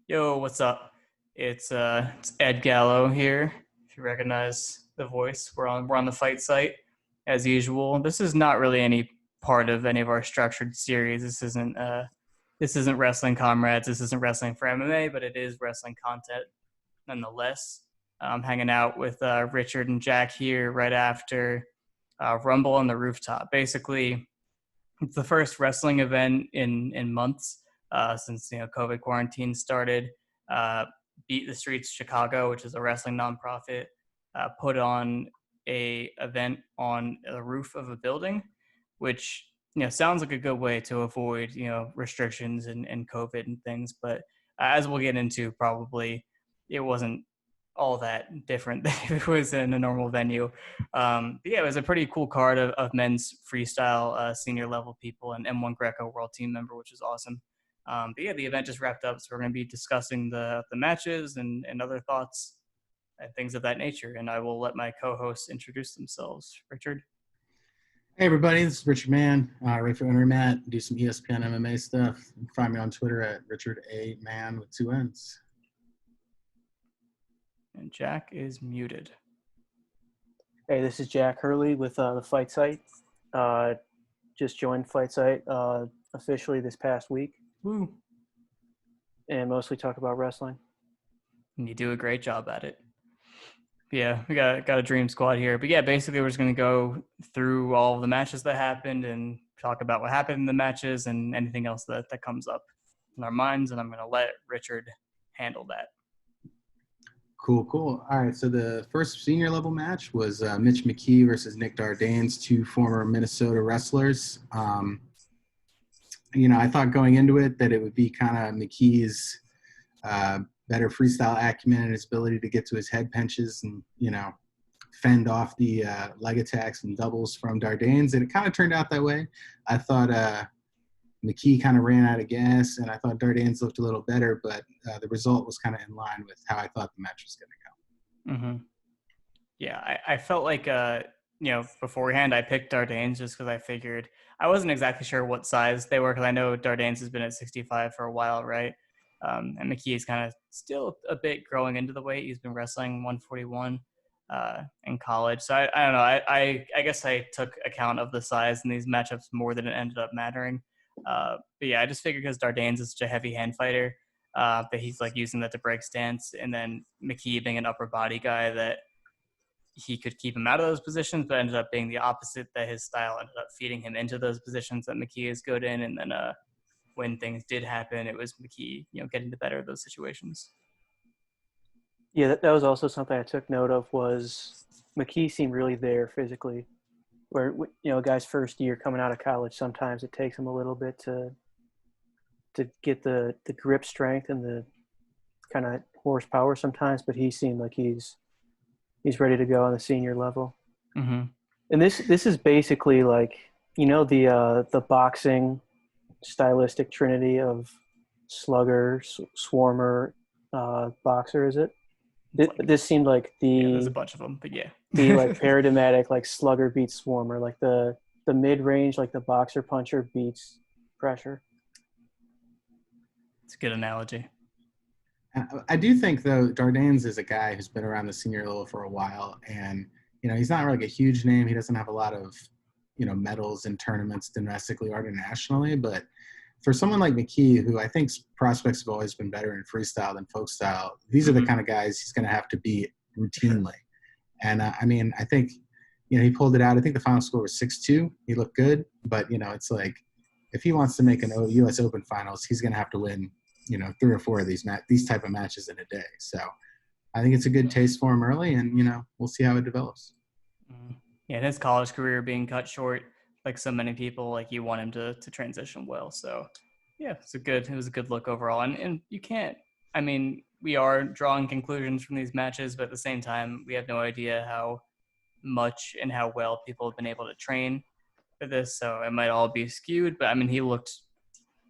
Yo, what's up? It's Ed Gallo here. If you recognize the voice, we're on the fight site as usual. This is not really any part of any of our structured series. This isn't wrestling comrades. This isn't wrestling for MMA, but it is wrestling content nonetheless. I'm hanging out with Richard and Jack here right after Rumble on the Rooftop. Basically, it's the first wrestling event in months since COVID quarantine started. Uh, Beat the Streets Chicago, which is a wrestling nonprofit, put on a event on the roof of a building, which sounds like a good way to avoid restrictions and COVID and things. But as we'll get into, probably it wasn't all that different than if it was in a normal venue. But yeah, it was a pretty cool card of men's freestyle senior level people and M1 Greco world team member, which is awesome. But yeah, the event just wrapped up, so we're going to be discussing the matches and other thoughts and things of that nature. And I will let my co-hosts introduce themselves. Richard. Hey everybody, this is Richard Mann, ready for Intermat, do some ESPN MMA stuff. You can find me on Twitter at Richard A. Mann with 2 N's. And Jack is muted. Hey, this is Jack Hurley with the Fight Site. Just joined Fight Site officially this past week. Woo. And mostly talk about wrestling. And you do a great job at it. Yeah, we got a dream squad here. But yeah, basically we're just going to go through all of the matches that happened and talk about what happened in the matches and anything else that comes up in our minds. And I'm going to let Richard handle that. Cool. All right, so the first senior level match was Mitch McKee versus Nick Dardanes, 2 former Minnesota wrestlers. I thought going into it that it would be kind of McKee's better freestyle acumen and his ability to get to his head punches and, fend off the leg attacks and doubles from Dardanes. And it kind of turned out that way. I thought McKee kind of ran out of gas, and I thought Dardanes looked a little better, but the result was kind of in line with how I thought the match was going to go. Mm-hmm. Yeah, I felt like, beforehand I picked Dardanes just because I figured I wasn't exactly sure what size they were because I know Dardanes has been at 65 for a while, right? And McKee is kind of still a bit growing into the weight. He's been wrestling 141 in college. So I don't know. I guess I took account of the size in these matchups more than it ended up mattering. But yeah, I just figured because Dardanes is such a heavy hand fighter that he's like using that to break stance, and then McKee being an upper body guy that he could keep him out of those positions, but ended up being the opposite, that his style ended up feeding him into those positions that McKee is good in. And then when things did happen, it was McKee, getting the better of those situations. Yeah, that was also something I took note of, was McKee seemed really there physically. Where, a guy's first year coming out of college, sometimes it takes him a little bit to get the grip strength and the kind of horsepower sometimes, but he seemed like he's ready to go on the senior level. Mm-hmm. And this is basically like, the boxing stylistic trinity of slugger, swarmer, boxer, is it? This seemed like there's a bunch of them, but yeah. the like paradigmatic, like slugger beats swarmer, like the mid-range, like the boxer puncher beats pressure. It's a good analogy. I do think, though, Dardanes is a guy who's been around the senior level for a while, and he's not like a huge name. He doesn't have a lot of medals in tournaments domestically or internationally, but for someone like McKee, who I think prospects have always been better in freestyle than folk style, these are the kind of guys he's going to have to beat routinely. And I think he pulled it out. I think the final score was 6-2. He looked good, but it's like if he wants to make an U.S. Open finals, he's going to have to win 3 or 4 of these type of matches in a day. So I think it's a good taste for him early, and we'll see how it develops. Yeah, his college career being cut short, like so many people, like you want him to transition well. So yeah, it was a good look overall. And you can't, we are drawing conclusions from these matches, but at the same time, we have no idea how much and how well people have been able to train for this. So it might all be skewed, but he looked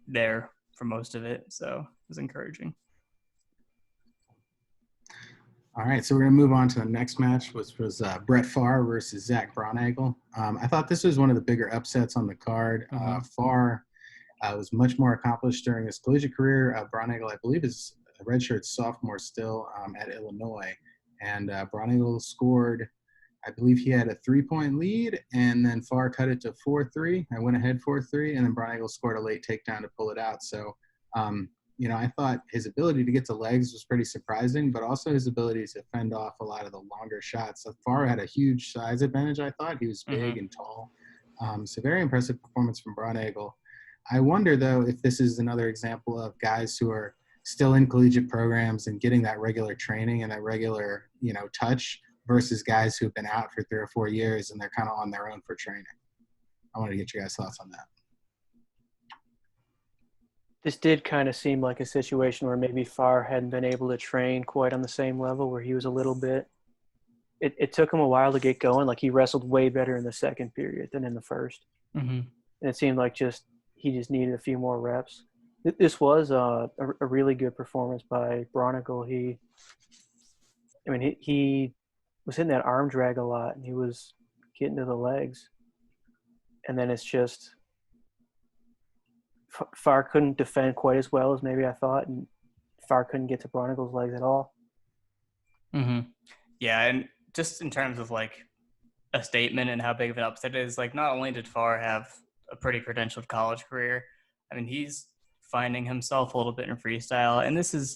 there for most of it. So it was encouraging. All right, so we're going to move on to the next match, which was Brett Farr versus Zach Brauneigel. I thought this was one of the bigger upsets on the card. Farr was much more accomplished during his collegiate career. Brauneigel, I believe, is a redshirt sophomore still at Illinois. And Bronigal scored, I believe he had a 3-point lead, and then Farr cut it to 4-3. I went ahead 4-3, and then Bronigal scored a late takedown to pull it out. So, I thought his ability to get to legs was pretty surprising, but also his ability to fend off a lot of the longer shots. So Farr had a huge size advantage, I thought. He was big and tall. So very impressive performance from Bronigal. I wonder, though, if this is another example of guys who are still in collegiate programs and getting that regular training and that regular, touch versus guys who've been out for 3 or 4 years and they're kind of on their own for training. I want to get your guys' thoughts on that. This did kind of seem like a situation where maybe Farr hadn't been able to train quite on the same level, where he was a little bit – it took him a while to get going. Like, he wrestled way better in the second period than in the first. Mm-hmm. And it seemed like he just needed a few more reps. This was a really good performance by Bronigal. He was hitting that arm drag a lot, and he was getting to the legs. And then it's just Farr couldn't defend quite as well as maybe I thought, and Farr couldn't get to Bronigal's legs at all. Mm-hmm. Yeah, and just in terms of like a statement and how big of an upset it is, like not only did Farr have a pretty credentialed college career, I mean, he's finding himself a little bit in freestyle, and this is,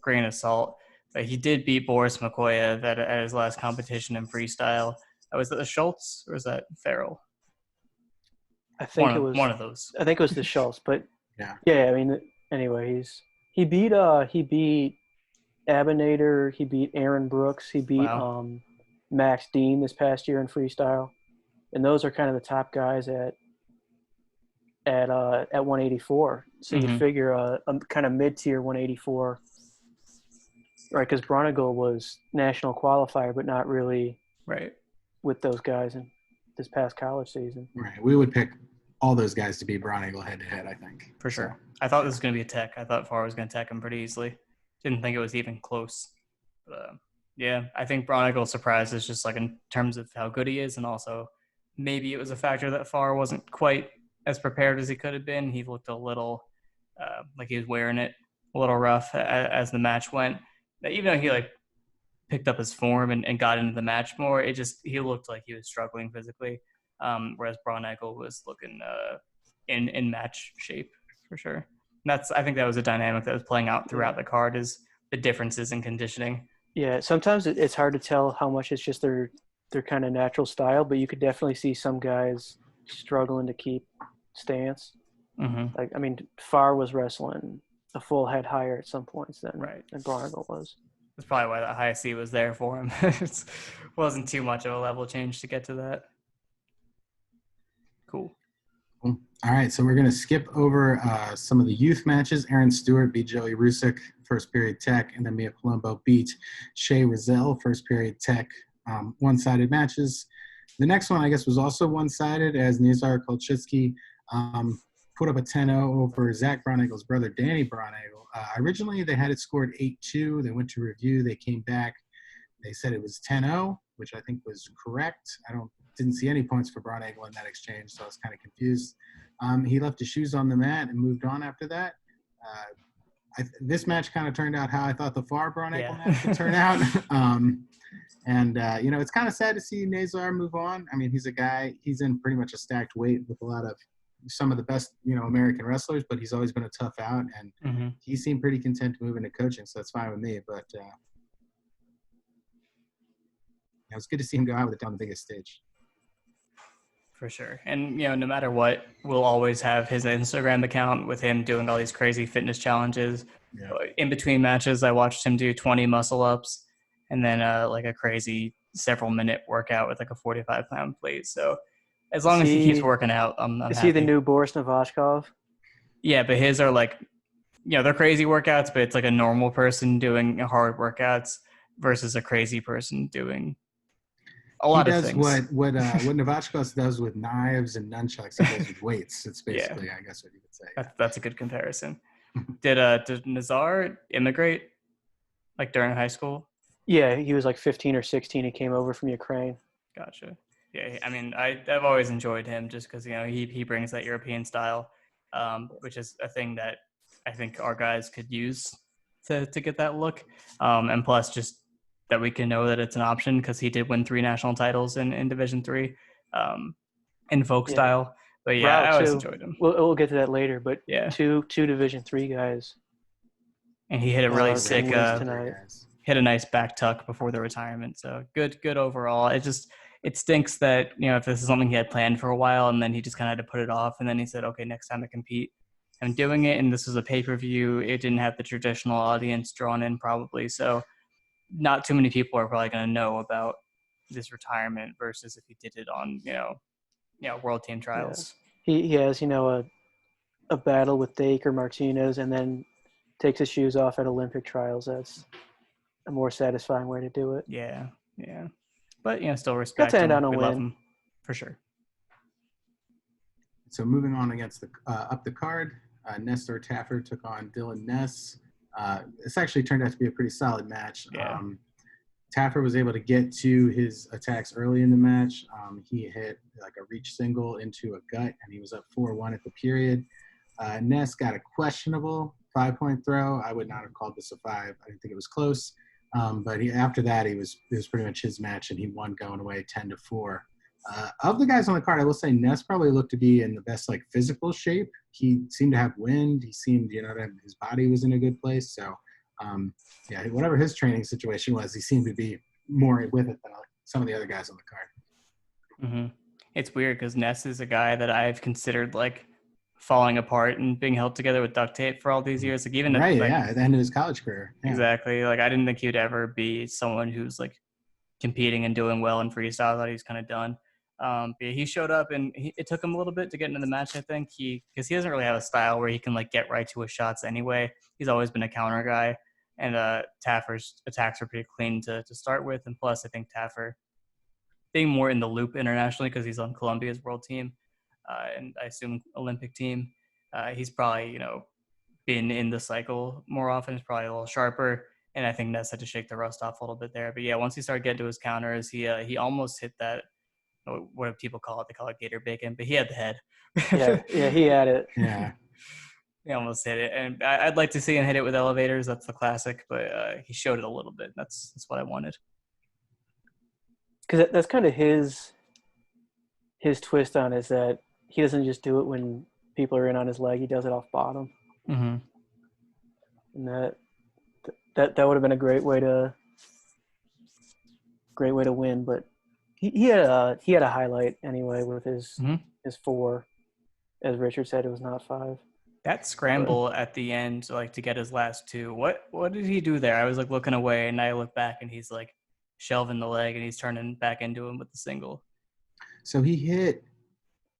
grain of salt, but he did beat Boris Makoyev at his last competition in freestyle. Was it the Schultz or was that Farrell? I think it was one of those. I think it was the Schultz, but yeah. I mean, anyway, he beat Abinator, he beat Aaron Brooks, he beat Max Dean this past year in freestyle, and those are kind of the top guys at 184. So you'd figure a kind of mid-tier 184, right? Because Bronigal was national qualifier, but not really with those guys in this past college season. Right. We would pick all those guys to be Bronigal head-to-head, I think. For sure. I thought this was going to be a tech. I thought Farr was going to tech him pretty easily. Didn't think it was even close. But, I think Bronigal surprised us just like in terms of how good he is, and also maybe it was a factor that Farr wasn't quite as prepared as he could have been. He looked a little like he was wearing it a little rough as the match went. Even though he picked up his form and got into the match more, he looked like he was struggling physically. Whereas Bronigal was looking in match shape for sure. And I think that was a dynamic that was playing out throughout the card, is the differences in conditioning. Yeah, sometimes it's hard to tell how much it's just their kind of natural style, but you could definitely see some guys struggling to keep stance. Mm-hmm. Like, I mean, Farr was wrestling a full head higher at some points than Bronigal was. That's probably why that high C was there for him. It wasn't too much of a level change to get to that. Cool. All right, so we're going to skip over some of the youth matches. Aaron Stewart beat Joey Rusick, first period tech, and then Mia Palumbo beat Shea Rizal, first period tech, one-sided matches. The next one, I guess, was also one-sided, as Nazar Kolchitsky put up a 10-0 over Zach Bronigal's brother, Danny Bronigal. Originally, they had it scored 8-2. They went to review. They came back. They said it was 10-0, which I think was correct. Didn't see any points for Bronigal in that exchange, so I was kind of confused. He left his shoes on the mat and moved on after that. This match kind of turned out how I thought the Farr Bronigal match would turn out. It's kind of sad to see Nazar move on. I mean, he's a guy, he's in pretty much a stacked weight with a lot of some of the best, American wrestlers, but he's always been a tough out, and he seemed pretty content to move into coaching, so that's fine with me. But it was good to see him go out with it on the biggest stage. For sure. And, no matter what, we'll always have his Instagram account with him doing all these crazy fitness challenges. Yeah. In between matches, I watched him do 20 muscle-ups and then a crazy several-minute workout with a 45-pound plate. So as long as he keeps working out, I'm happy. Is he the new Boris Novachkov? Yeah, but his are they're crazy workouts, but it's like a normal person doing hard workouts versus a crazy person doing a lot of things. He does what Novachkov does with knives and nunchucks. He does with weights. It's basically, I guess, what you would say. That's a good comparison. Did Nazar immigrate during high school? Yeah, he was 15 or 16. He came over from Ukraine. Gotcha. Yeah, I mean, I've always enjoyed him just because he brings that European style, which is a thing that I think our guys could use to get that look. And plus, just that we can know that it's an option because he did win 3 national titles in Division III in folk style. But yeah, Rao I always too. enjoyed him. We'll get to that later, but Yeah, two Division III guys. and he hit a really sick tonight. hit a nice back tuck before the retirement. So good overall. It stinks that, if this is something he had planned for a while and then he just kind of had to put it off, and then he said, okay, next time I compete, I'm doing it, and this was a pay-per-view. It didn't have the traditional audience drawn in probably, so not too many people are probably going to know about this retirement versus if he did it on world team trials. Yeah. He has a battle with Dake or Martinez and then takes his shoes off at Olympic trials. That's a more satisfying way to do it. Yeah. But still respect Got to end him. on a We win. love him for sure. So moving on against the up the card, Nestor Taffer took on Dylan Ness. This actually turned out to be a pretty solid match. Yeah. Taffer was able to get to his attacks early in the match. He hit like a reach single into a gut, and he was up 4-1 at the period. Ness got a questionable 5-point throw. I would not have called this a 5. I didn't think it was close. But after that, it was pretty much his match, and he won going away 10-4. Of the guys on the card, I will say Ness probably looked to be in the best physical shape. He seemed to have wind. He seemed, that his body was in a good place. So, whatever his training situation was, he seemed to be more with it than some of the other guys on the card. Mm-hmm. It's weird because Ness is a guy that I've considered falling apart and being held together with duct tape for all these years. At the end of his college career. Yeah. Exactly. I didn't think he'd ever be someone who's competing and doing well in freestyle. I thought he's kind of done. But he showed up, and it took him a little bit to get into the match. I think because he doesn't really have a style where he can get right to his shots anyway. He's always been a counter guy, and Taffer's attacks are pretty clean to start with. And plus, I think Taffer being more in the loop internationally because he's on Colombia's world team, and I assume Olympic team. He's probably been in the cycle more often. He's probably a little sharper. And I think Ness had to shake the rust off a little bit there. But yeah, once he started getting to his counters, he almost hit that. What do people call it? They call it gator bacon, but he had the head. Yeah, he had it. Yeah. He almost hit it. And I'd like to see him hit it with elevators. That's the classic, but he showed it a little bit. That's what I wanted. Because that's kind of his twist on it, is that he doesn't just do it when people are in on his leg. He does it off bottom. Mm-hmm. And that would have been a great way to win, but he had a highlight anyway with his 4. As Richard said, it was not 5. That scramble at the end, to get his last 2. What did he do there? I was looking away, and I look back, and he's shelving the leg, and he's turning back into him with the single. So he hit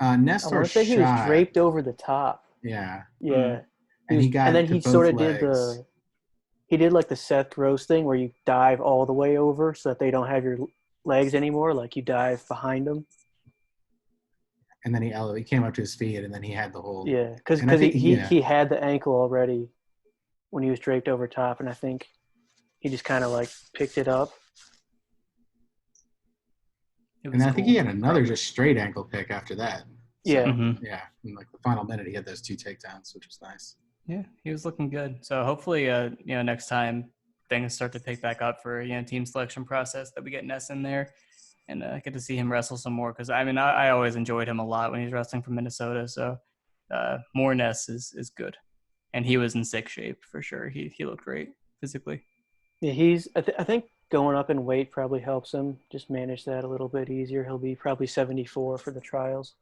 Nestor. I want to say he was draped over the top. Yeah. Yeah. And he sort of did the Seth Gross thing where you dive all the way over so that they don't have your legs anymore. You dive behind them. And then he came up to his feet, and then he had the whole. Yeah, because he had the ankle already when he was draped over top, and I think he just kind of picked it up. And I think he had another just straight ankle pick after that. So, Yeah. Mm-hmm. Yeah. In the final minute, he had those 2 takedowns, which was nice. Yeah, he was looking good. So hopefully, next time things start to pick back up for team selection process, that we get Ness in there and get to see him wrestle some more. Because I always enjoyed him a lot when he's wrestling from Minnesota. So more Ness is good, and he was in sick shape for sure. He looked great physically. Yeah, I think going up in weight probably helps him just manage that a little bit easier. He'll be probably 74 for the trials.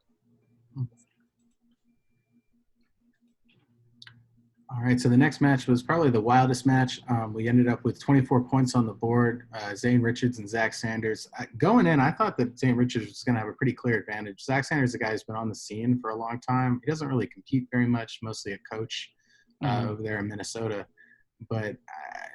All right, so the next match was probably the wildest match. We ended up with 24 points on the board. Zane Richards and Zach Sanders. Going in, I thought that Zane Richards was going to have a pretty clear advantage. Zach Sanders is a guy who's been on the scene for a long time. He doesn't really compete very much, mostly a coach over there in Minnesota. But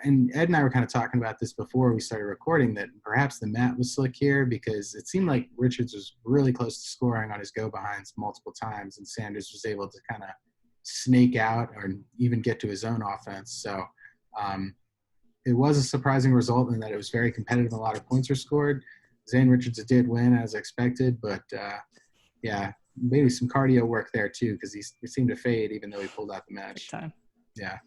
and Ed and I were kind of talking about this before we started recording, that perhaps the mat was slick here because it seemed like Richards was really close to scoring on his go-behinds multiple times, and Sanders was able to kind of snake out or even get to his own offense. So it was a surprising result in that it was very competitive. A lot of points were scored. Zane Richards did win as expected, but maybe some cardio work there too, because he seemed to fade even though he pulled out the match. Time. Yeah.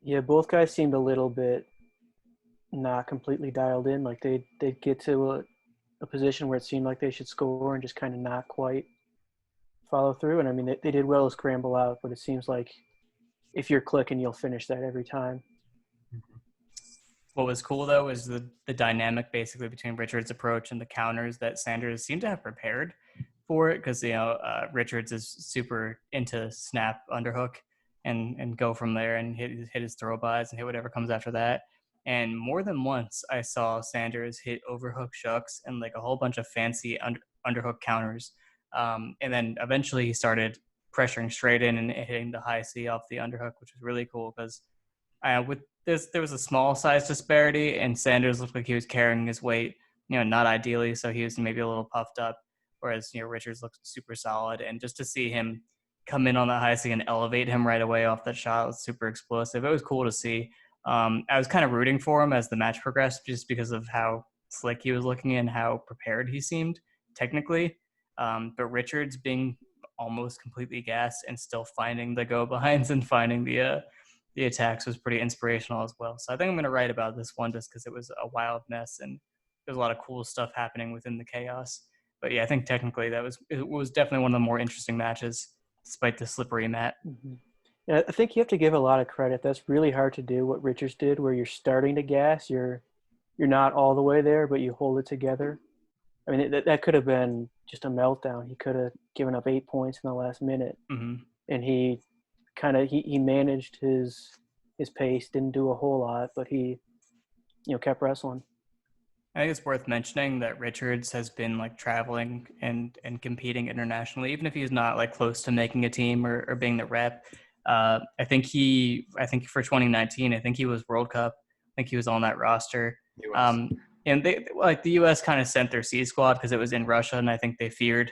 Yeah, both guys seemed a little bit not completely dialed in. Like they'd get to a position where it seemed like they should score and just kind of not quite follow through. And I mean, they did well to scramble out, but it seems like if you're clicking, you'll finish that every time. What was cool though is the dynamic basically between Richards' approach and the counters that Sanders seemed to have prepared for it, because Richards is super into snap underhook and go from there and hit his throw bys and hit whatever comes after that. And more than once, I saw Sanders hit overhook shucks and like a whole bunch of fancy underhook counters. And then eventually he started pressuring straight in and hitting the high C off the underhook, which was really cool because with this, there was a small size disparity, and Sanders looked like he was carrying his weight, not ideally, so he was maybe a little puffed up, whereas Richards looked super solid, and just to see him come in on that high C and elevate him right away off that shot was super explosive. It was cool to see. I was kind of rooting for him as the match progressed, just because of how slick he was looking and how prepared he seemed technically. But Richards being almost completely gassed and still finding the go behinds and finding the attacks was pretty inspirational as well. So I think I'm going to write about this one just because it was a wild mess and there's a lot of cool stuff happening within the chaos. But yeah, I think technically it was definitely one of the more interesting matches, despite the slippery mat. Mm-hmm. Yeah, I think you have to give a lot of credit. That's really hard to do what Richards did, where you're starting to gas, you're not all the way there, but you hold it together. I mean, that could have been just a meltdown. He could have given up 8 points in the last minute, and he he managed his pace, didn't do a whole lot, but he kept wrestling. I think it's worth mentioning that Richards has been like traveling and competing internationally, even if he's not like close to making a team or being the rep. I think for 2019, I think he was World Cup. I think he was on that roster. And they like the U.S. kind of sent their C squad because it was in Russia, and I think they feared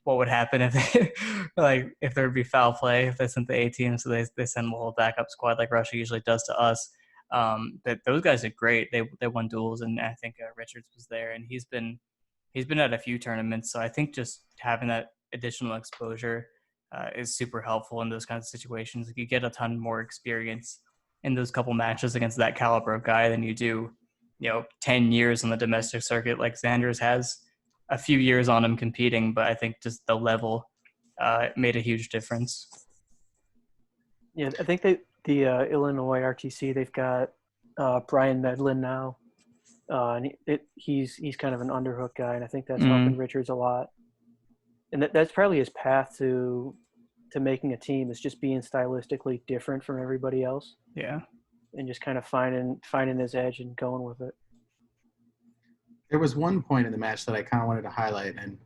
what would happen if they, if there would be foul play if they sent the A team. So they send a whole backup squad like Russia usually does to us. But those guys are great. They won duels, and I think Richards was there, and he's been at a few tournaments. So I think just having that additional exposure is super helpful in those kinds of situations. Like you get a ton more experience in those couple matches against that caliber of guy than you do, 10 years on the domestic circuit like Sanders has. A few years on him competing, but I think just the level made a huge difference. Yeah, I think the Illinois RTC, they've got Brian Medlin now, and he's kind of an underhook guy, and I think that's helping Richards a lot. And that's probably his path to making a team, is just being stylistically different from everybody else. Yeah, and just kind of finding his edge and going with it. There was one point in the match that I kind of wanted to highlight, and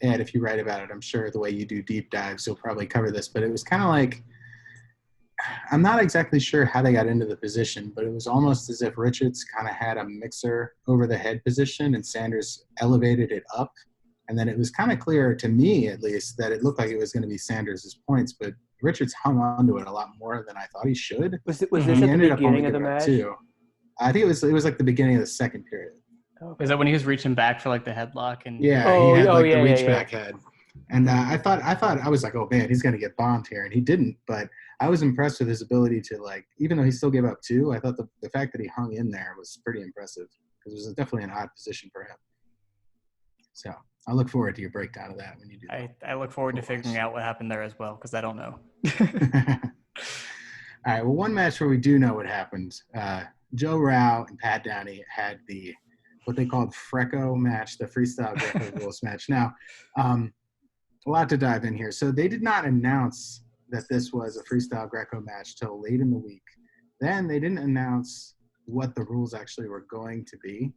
Ed, if you write about it, I'm sure the way you do deep dives, you'll probably cover this. But it was kind of like, I'm not exactly sure how they got into the position, but it was almost as if Richards kind of had a mixer over the head position, and Sanders elevated it up. And then it was kind of clear to me, at least, that it looked like it was going to be Sanders' points, but Richards hung on to it a lot more than I thought he should. Was this at the beginning of the match? Too. I think it was like the beginning of the second period. Okay. Is that when he was reaching back for like the headlock and he had the reach back head, and I was like, oh man, he's gonna get bombed here, and he didn't. But I was impressed with his ability to, like, even though he still gave up 2, I thought the fact that he hung in there was pretty impressive, because it was definitely an odd position for him. So I look forward to your breakdown of that when you do that. I look forward to figuring out what happened there as well, because I don't know. All right, well, one match where we do know what happened. Joe Rao and Pat Downey had what they called Freco match, the freestyle Greco rules match. Now, a lot to dive in here. So they did not announce that this was a freestyle Greco match till late in the week. Then they didn't announce what the rules actually were going to be.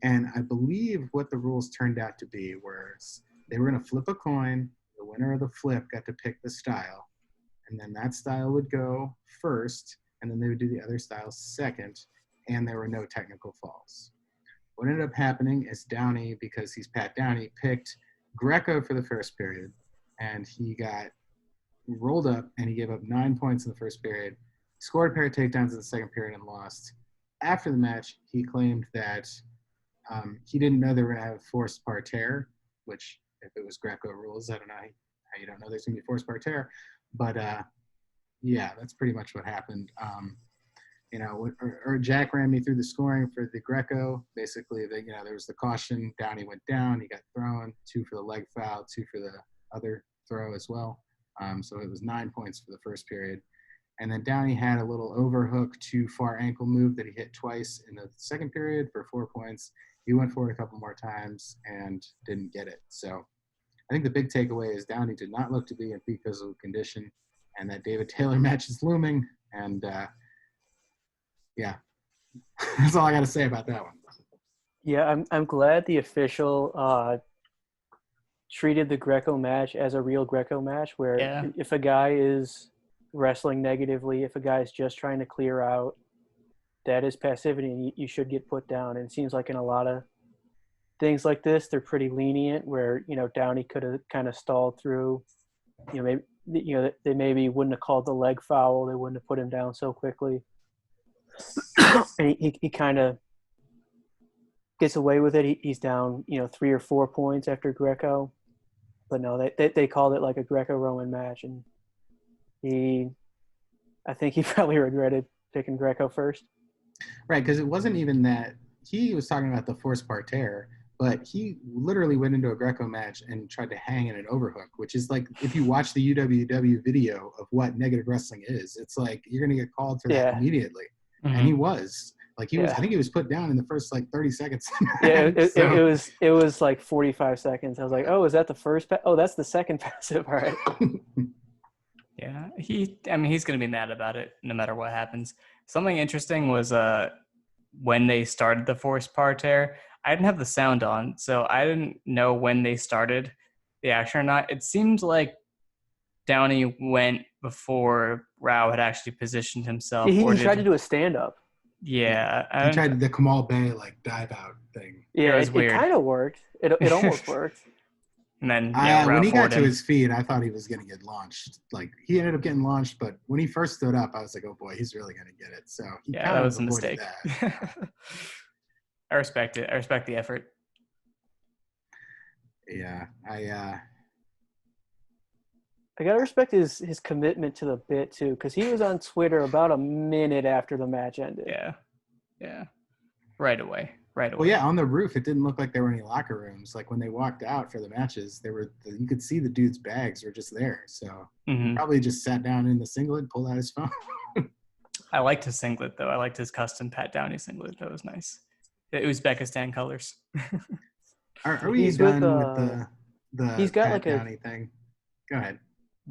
And I believe what the rules turned out to be was they were going to flip a coin. The winner of the flip got to pick the style. And then that style would go first, and then they would do the other style second, and there were no technical falls. What ended up happening is Downey, because he's Pat Downey, picked Greco for the first period, and he got rolled up, and he gave up 9 points in the first period, scored a pair of takedowns in the second period, and lost. After the match, he claimed that he didn't know they were going to have forced parterre, which, if it was Greco rules, I don't know how you don't know there's going to be forced parterre. But Yeah, that's pretty much what happened. Or Jack ran me through the scoring for the Greco. Basically, there was the caution. Downey went down. He got thrown. 2 for the leg foul. 2 for the other throw as well. So it was 9 points for the first period. And then Downey had a little overhook to far ankle move that he hit twice in the second period for 4 points. He went for it a couple more times and didn't get it. So I think the big takeaway is Downey did not look to be in peak physical condition, and that David Taylor match is looming. And yeah, that's all I got to say about that one. Yeah, I'm glad the official treated the Greco match as a real Greco match, where if a guy is wrestling negatively, if a guy is just trying to clear out, that is passivity, and you should get put down. And it seems like in a lot of things like this, they're pretty lenient, where Downey could have kind of stalled through. Maybe they maybe wouldn't have called the leg foul, they wouldn't have put him down so quickly. And he kind of gets away with it. He's down 3 or 4 points after Greco, but no, they called it like a Greco-Roman match, and I think he probably regretted picking Greco first. Right, because it wasn't even that he was talking about the force parterre, but he literally went into a Greco match and tried to hang in an overhook, which is like, if you watch the UWW video of what negative wrestling is, it's like you're going to get called for that immediately. Mm-hmm. And he was. Like I think he was put down in the first 30 seconds. Yeah, it was like 45 seconds. I was like, oh, is that the first? Oh, that's the second passive. All right. Yeah, he's going to be mad about it no matter what happens. Something interesting was when they started the force parterre, I didn't have the sound on, so I didn't know when they started the action or not. It seemed like Downey went before Rao had actually positioned himself. He tried to do a stand-up. Yeah. He tried the Kamal Bay dive out thing. Yeah, it kind of worked. It almost worked. And then when he got to his feet, I thought he was going to get launched. Like, he ended up getting launched, but when he first stood up, I was like, oh boy, he's really going to get it. So that was a mistake. I respect it. I respect the effort. Yeah, I gotta respect his commitment to the bit too, because he was on Twitter about a minute after the match ended. Yeah, right away. Well, yeah, on the roof, it didn't look like there were any locker rooms. Like when they walked out for the matches, you could see the dude's bags were just there. So he probably just sat down in the singlet, pulled out his phone. I liked his singlet though. I liked his custom Pat Downey singlet. That was nice. Uzbekistan colors. Are we done with the he's got Pat Downey thing? Go ahead.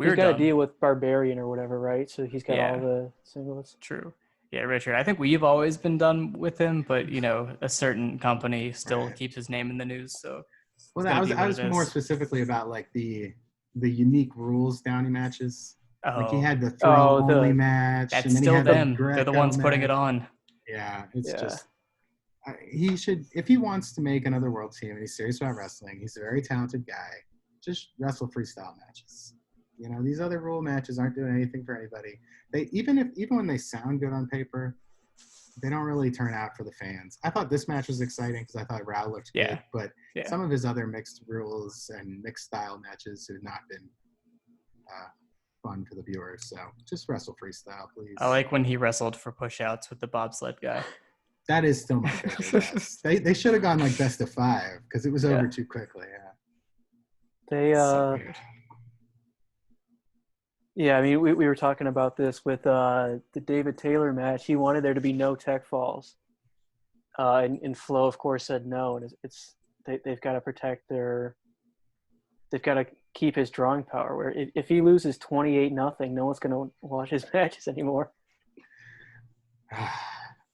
He's got a deal with Barbarian or whatever, right? So he's got all the singlets. True. Yeah, Richard. I think we've always been done with him, but a certain company still keeps his name in the news. So, I was more specifically about like the unique rules Downey matches. Oh. Like he had the throw only match. That's and then still he had them. They're the ones putting it on. Yeah, it's just he should, if he wants to make another world team and he's serious about wrestling, he's a very talented guy. Just wrestle freestyle matches. These other rule matches aren't doing anything for anybody. They even when they sound good on paper, they don't really turn out for the fans. I thought this match was exciting because I thought Rao looked good, but some of his other mixed rules and mixed style matches have not been fun for the viewers. So just wrestle freestyle, please. I like when he wrestled for push-outs with the bobsled guy. That is still my favorite. Yes. They should have gone like best of 5 because it was over too quickly. They so weird. Yeah, I mean, we were talking about this with the David Taylor match. He wanted there to be no tech falls, and Flo, of course, said no. And they've got to protect they've got to keep his drawing power. Where if he loses 28-0, no one's going to watch his matches anymore.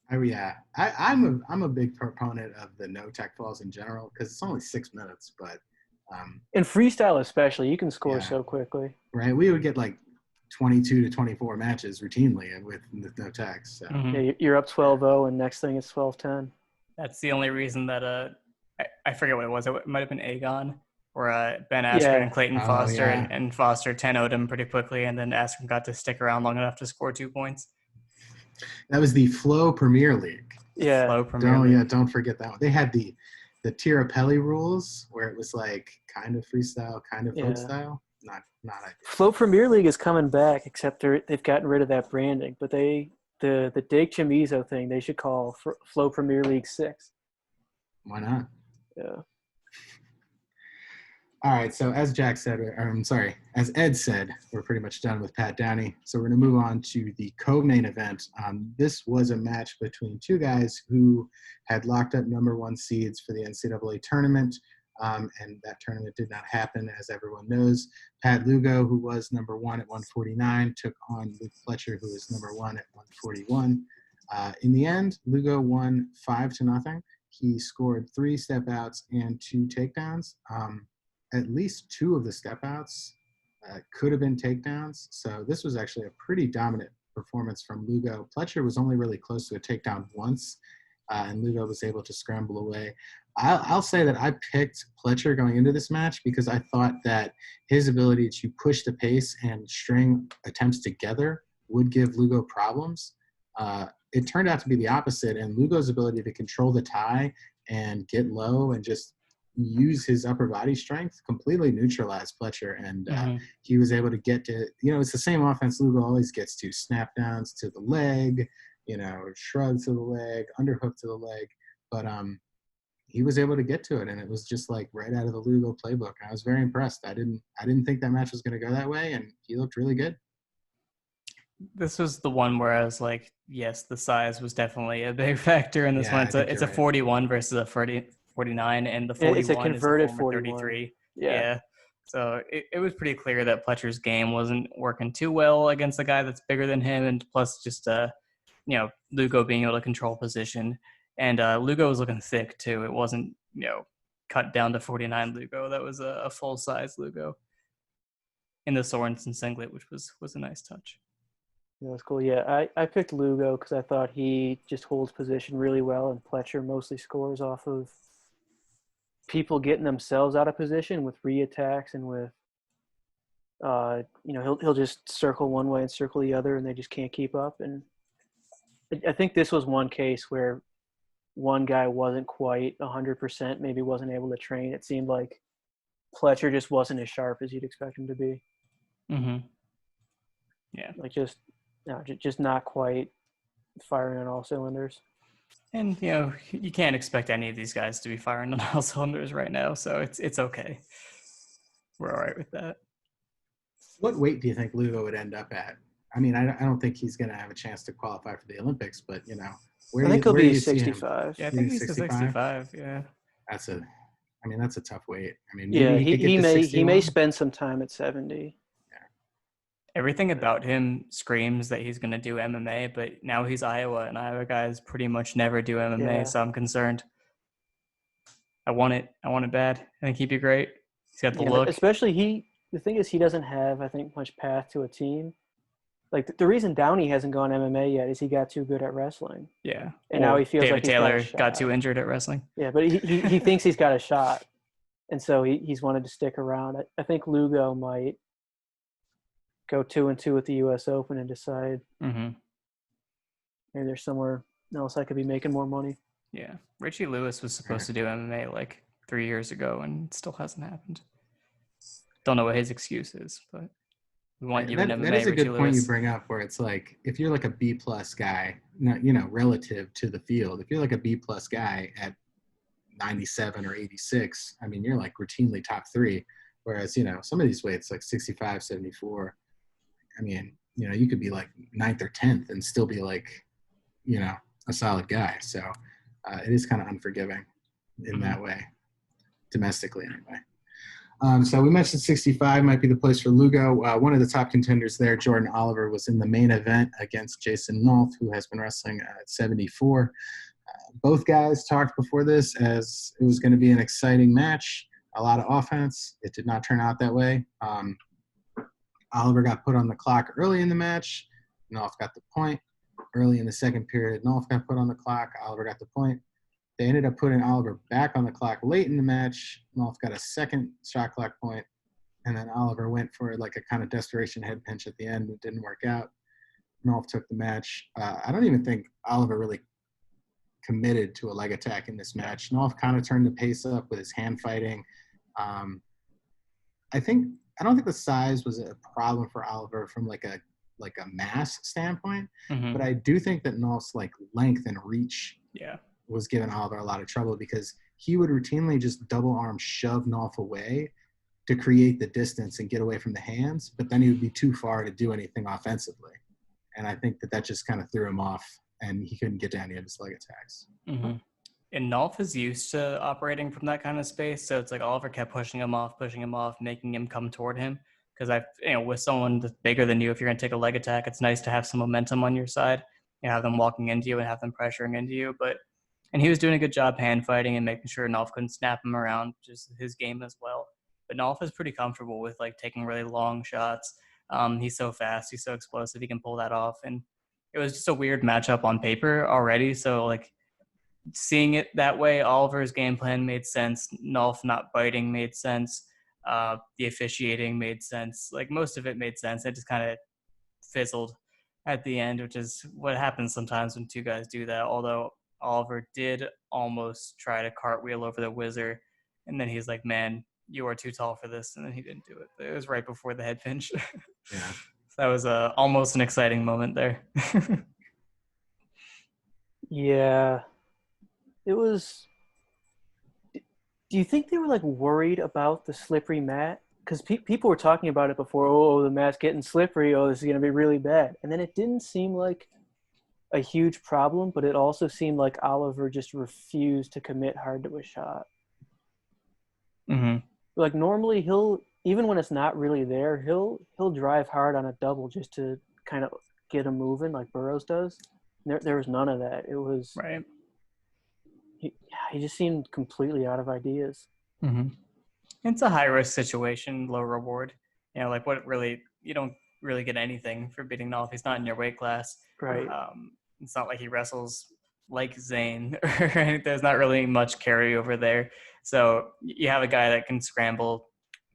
I'm a big proponent of the no tech falls in general because it's only 6 minutes, but in freestyle especially, you can score so quickly. Right, we would get like 22 to 24 matches routinely with no techs. So. Yeah, you're up 12-0, and next thing it's 12-10. That's the only reason that I forget what it was. It might have been Aegon, where Ben Askren and Clayton Foster and Foster 10-0'd him pretty quickly, and then Askren got to stick around long enough to score 2 points. That was the Flow Premier League. Yeah. Flow Premier League. Yeah, don't forget that one. They had the Tirapelli rules where it was like kind of freestyle, kind of folk style. not ideal. Flow Premier League is coming back, except they've gotten rid of that branding. But the Dig Chamizo thing, they should call Flow Premier League 6. Why not? Yeah. All right, so as Jack said, as Ed said, we're pretty much done with Pat Downey. So we're going to move on to the co-main event. This was a match between two guys who had locked up number 1 seeds for the NCAA tournament, and that tournament did not happen, as everyone knows. Pat Lugo, who was number 1 at 149, took on Luke Fletcher, who was number 1 at 141. In the end, Lugo won 5-0. He scored 3 step outs and 2 takedowns. At least 2 of the step outs could have been takedowns. So this was actually a pretty dominant performance from Lugo. Fletcher was only really close to a takedown once, and Lugo was able to scramble away. I'll say that I picked Fletcher going into this match because I thought that his ability to push the pace and string attempts together would give Lugo problems. It turned out to be the opposite, and Lugo's ability to control the tie and get low and just use his upper body strength completely neutralized Fletcher, and he was able to get to, it's the same offense Lugo always gets to: snap downs to the leg, shrug to the leg, underhook to the leg, but he was able to get to it, and it was just like right out of the Lugo playbook. I was very impressed. I didn't think that match was going to go that way, and he looked really good. This was the one where I was like, yes, the size was definitely a big factor in this one. It's a 41 versus a 49, and the 41 it's a converted is a former 33. Yeah. So it was pretty clear that Fletcher's game wasn't working too well against a guy that's bigger than him, and plus just Lugo being able to control position. And Lugo was looking thick too. It wasn't cut down to 49 Lugo. That was a full size Lugo in the Sorensen singlet, which was a nice touch. Yeah, that's cool. Yeah, I picked Lugo because I thought he just holds position really well, and Fletcher mostly scores off of people getting themselves out of position with reattacks and with, he'll just circle one way and circle the other, and they just can't keep up. And I think this was one case where one guy wasn't quite 100%, maybe wasn't able to train. It seemed like Fletcher just wasn't as sharp as you'd expect him to be. Mm-hmm. Yeah. Like just not quite firing on all cylinders. And, you can't expect any of these guys to be firing on all cylinders right now, so it's okay. We're all right with that. What weight do you think Lugo would end up at? I mean, I don't think he's going to have a chance to qualify for the Olympics, but, I think he'll be 65. Yeah, I think he's 65, yeah. That's a tough weight. I mean, maybe he may spend some time at 70. Everything about him screams that he's going to do MMA, but now he's Iowa, and Iowa guys pretty much never do MMA, so I'm concerned. I want it bad. I think he'd be great. He's got the look. Especially the thing is he doesn't have, I think, much path to a team. Like, the reason Downey hasn't gone MMA yet is he got too good at wrestling. Yeah. And now he feels David like he's Taylor got a shot. got too injured at wrestling. Yeah, but he thinks he's got a shot, and so he's wanted to stick around. I think Lugo might go 2-2 at the U.S. Open and decide maybe there's somewhere else I could be making more money. Yeah. Richie Lewis was supposed to do MMA like 3 years ago, and it still hasn't happened. Don't know what his excuse is, but we want you in MMA. That is a Richie good point Lewis. you bring up, where it's like, if you're like a B+ guy, relative to the field, if you're like a B+ guy at 97 or 86, I mean, you're like routinely top 3. Whereas, some of these weights, like 65, 74, I mean, you could be like 9th or 10th and still be like, a solid guy. So it is kind of unforgiving in that way, domestically anyway. So we mentioned 65 might be the place for Lugo. One of the top contenders there, Jordan Oliver, was in the main event against Jason Nolf, who has been wrestling at 74. Both guys talked before this as it was going to be an exciting match, a lot of offense. It did not turn out that way. Oliver got put on the clock early in the match. Nolf got the point. Early in the second period, Nolf got put on the clock. Oliver got the point. They ended up putting Oliver back on the clock late in the match. Nolf got a second shot clock point, and then Oliver went for like a kind of desperation head pinch at the end. It didn't work out. Nolf took the match. I don't even think Oliver really committed to a leg attack in this match. Nolf kind of turned the pace up with his hand fighting. I think I don't think the size was a problem for Oliver from like a mass standpoint, but I do think that Nolf's like length and reach was giving Oliver a lot of trouble because he would routinely just double arm shove Nolf away to create the distance and get away from the hands, but then he would be too far to do anything offensively. And I think that just kind of threw him off, and he couldn't get to any of his leg attacks. And Nolf is used to operating from that kind of space, so it's like Oliver kept pushing him off, making him come toward him. Because with someone that's bigger than you, if you're going to take a leg attack, it's nice to have some momentum on your side. You have them walking into you and have them pressuring into you. And he was doing a good job hand fighting and making sure Nolf couldn't snap him around, just his game as well. But Nolf is pretty comfortable with like taking really long shots. He's so fast, he's so explosive, he can pull that off. And it was just a weird matchup on paper already. So like seeing it that way, Oliver's game plan made sense. Nolf not biting made sense. The officiating made sense. Like most of it made sense. It just kind of fizzled at the end, which is what happens sometimes when two guys do that. Although Oliver did almost try to cartwheel over the Wizard, and then he's like, "Man, you are too tall for this," and then he didn't do it. But it was right before the head pinch. Yeah, So that was almost an exciting moment there. Yeah, it was. Do you think they were like worried about the slippery mat? Because people were talking about it before. Oh, the mat's getting slippery. Oh, this is going to be really bad. And then it didn't seem like a huge problem, but it also seemed like Oliver just refused to commit hard to a shot. Like normally he'll, even when it's not really there, he'll drive hard on a double just to kind of get him moving like Burroughs does. There was none of that. It was right. He just seemed completely out of ideas. It's a high risk situation, low reward. Like you don't really get anything for beating Nolf. He's not in your weight class. Right. It's not like he wrestles like Zane. There's not really much carryover there. So you have a guy that can scramble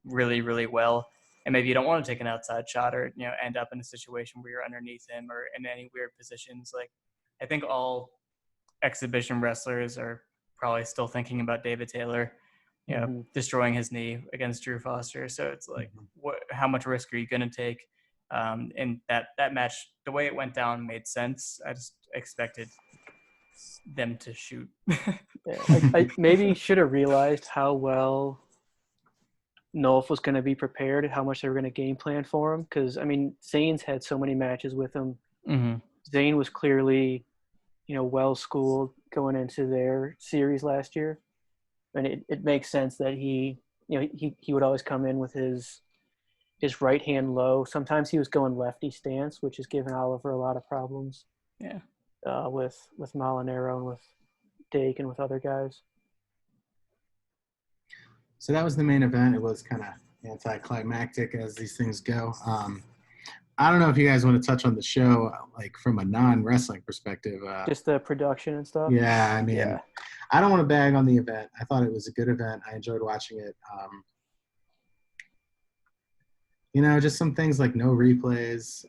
really, really well. And maybe you don't want to take an outside shot or, end up in a situation where you're underneath him or in any weird positions. Like I think all exhibition wrestlers are probably still thinking about David Taylor, destroying his knee against Drew Foster. So it's like, how much risk are you going to take? And that match, the way it went down made sense. I just expected them to shoot. I maybe should have realized how well Nolf was going to be prepared, how much they were going to game plan for him. Because, I mean, Zane's had so many matches with him. Zane was clearly, well-schooled going into their series last year. And it makes sense that he would always come in with his right hand low. Sometimes he was going lefty stance, which has given Oliver a lot of problems. Yeah. With Molinaro and with Dake and with other guys. So that was the main event. It was kind of anticlimactic as these things go. I don't know if you guys want to touch on the show, like from a non-wrestling perspective. Just the production and stuff? Yeah, I mean, I don't want to bag on the event. I thought it was a good event. I enjoyed watching it. Just some things like no replays,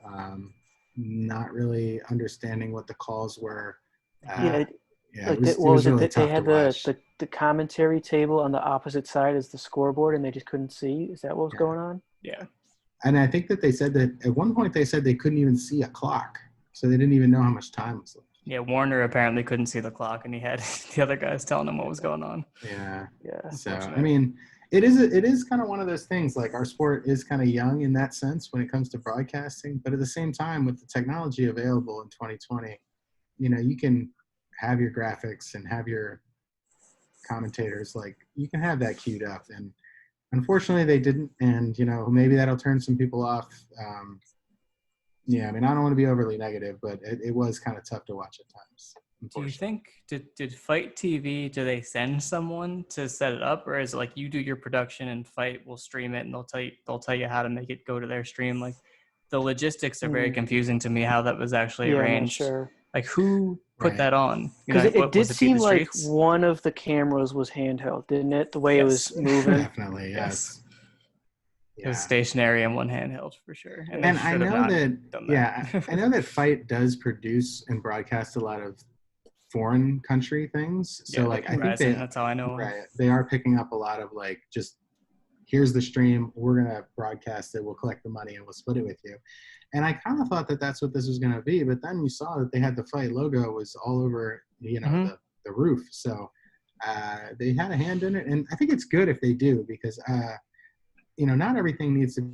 not really understanding what the calls were. It was really tough to watch. The commentary table on the opposite side is the scoreboard, and they just couldn't see. Is that what was going on? Yeah. And I think that they said that at one point they said they couldn't even see a clock, so they didn't even know how much time was left. Yeah, Warner apparently couldn't see the clock, and he had the other guys telling him what was going on. Yeah. So Unfortunate. I mean, it is kind of one of those things. Like our sport is kind of young in that sense when it comes to broadcasting, but at the same time, with the technology available in 2020, you can have your graphics and have your commentators, like you can have that queued up, and unfortunately they didn't, and maybe that'll turn some people off. I mean, I don't want to be overly negative, but it was kind of tough to watch at times. Do you think did Fight TV, do they send someone to set it up, or is it like you do your production and Fight will stream it and they'll tell you how to make it go to their stream? Like the logistics are very confusing to me, how that was actually arranged. I'm not sure. Like who put that on? Because it did seem like one of the cameras was handheld, didn't it? The way it was moving. Definitely, yes. It was stationary and one handheld for sure. And I know that. I know that Fight does produce and broadcast a lot of foreign country things. So I think that's how I know. Right, they are picking up a lot of like just here's the stream. We're going to broadcast it. We'll collect the money and we'll split it with you. And I kind of thought that that's what this was going to be. But then you saw that they had the fight logo was all over, the roof. So they had a hand in it. And I think it's good if they do because, not everything needs to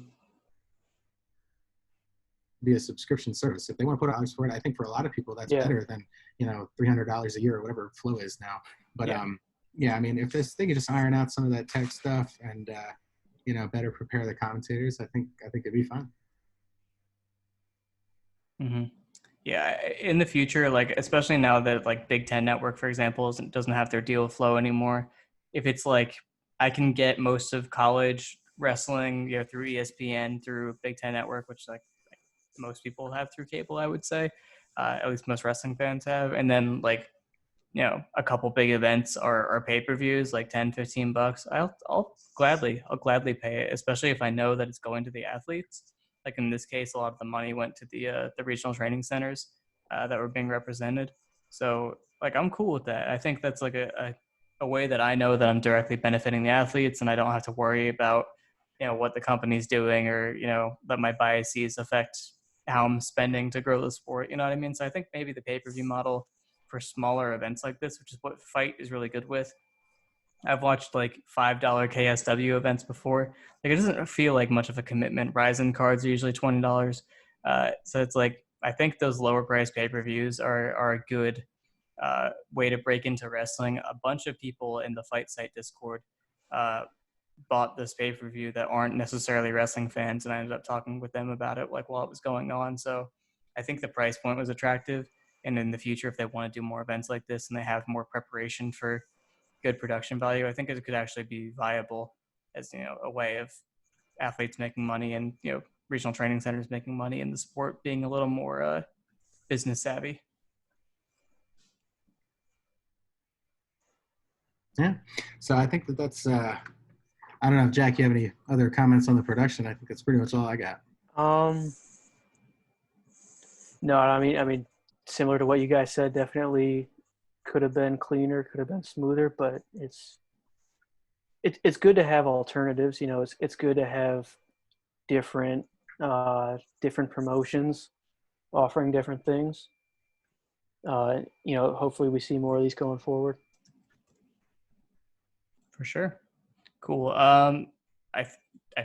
be a subscription service. If they want to put out for it, I think for a lot of people that's better than $300 a year or whatever Flow is now. But I mean, if they could just iron out some of that tech stuff and better prepare the commentators, I think it'd be fun. Yeah, in the future, like especially now that like Big Ten Network, for example, doesn't have their deal with Flow anymore. If it's like I can get most of college wrestling, through ESPN, through Big Ten Network, which like most people have through cable, I would say, at least most wrestling fans have, and then like a couple big events are pay-per-views like $10-15. I'll gladly pay it, especially if I know that it's going to the athletes. Like in this case, a lot of the money went to the regional training centers that were being represented. So like I'm cool with that. I think that's like a way that I know that I'm directly benefiting the athletes, and I don't have to worry about what the company's doing or let my biases affect how I'm spending to grow the sport. You know what I mean? So I think maybe the pay-per-view model for smaller events like this, which is what Fight is really good with. I've watched like $5 KSW events before. Like it doesn't feel like much of a commitment. Ryzen cards are usually $20. So it's like, I think those lower price pay-per-views are a good way to break into wrestling. A bunch of people in the Fight Site Discord bought this pay-per-view that aren't necessarily wrestling fans, and I ended up talking with them about it like while it was going on. So I think the price point was attractive. And in the future, if they want to do more events like this and they have more preparation for good production value, I think it could actually be viable as a way of athletes making money and regional training centers making money, and the sport being a little more business savvy. Yeah, so I think that's. I don't know if Jack, you have any other comments on the production? I think that's pretty much all I got. No, I mean, similar to what you guys said, definitely could have been cleaner, could have been smoother, but it's good to have alternatives. It's good to have different promotions offering different things. Hopefully we see more of these going forward. For sure. Cool. I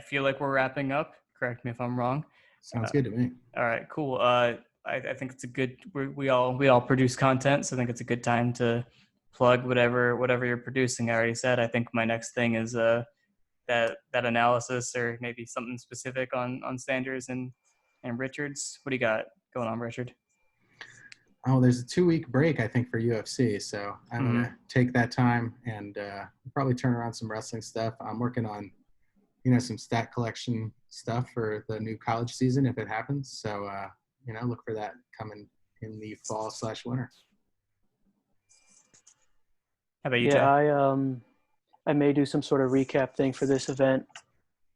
feel like we're wrapping up. Correct me if I'm wrong. Sounds good to me. All right, cool. I think it's a good. We all produce content, so I think it's a good time to plug whatever you're producing. I already said. I think my next thing is that analysis or maybe something specific on Sanders and Richards. What do you got going on, Richard? Oh, there's a 2-week break, I think, for UFC. So I'm going to take that time and probably turn around some wrestling stuff. I'm working on, some stat collection stuff for the new college season if it happens. So, look for that coming in the fall/winter. How about you, Jack? I may do some sort of recap thing for this event,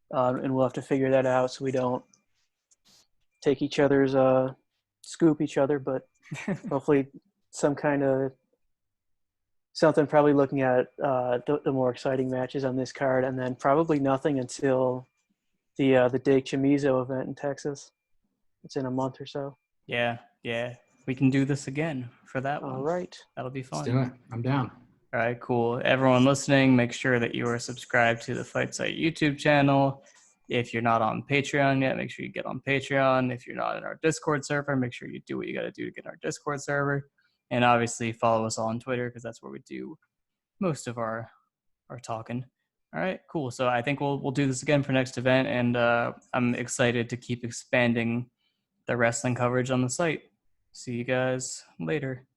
and we'll have to figure that out so we don't take each other's scoop each other, but hopefully some kind of something, probably looking at the more exciting matches on this card, and then probably nothing until the Dake Chamizo event in Texas. It's in a month or so. Yeah. We can do this again for that one. All right. That'll be fun. Let's do it. I'm down. All right, cool. Everyone listening, make sure that you are subscribed to the Fight Site YouTube channel. If you're not on Patreon yet, make sure you get on Patreon. If you're not in our Discord server, make sure you do what you got to do to get in our Discord server. And obviously follow us all on Twitter because that's where we do most of our talking. All right, cool. So I think we'll do this again for next event, and I'm excited to keep expanding the wrestling coverage on the site. See you guys later.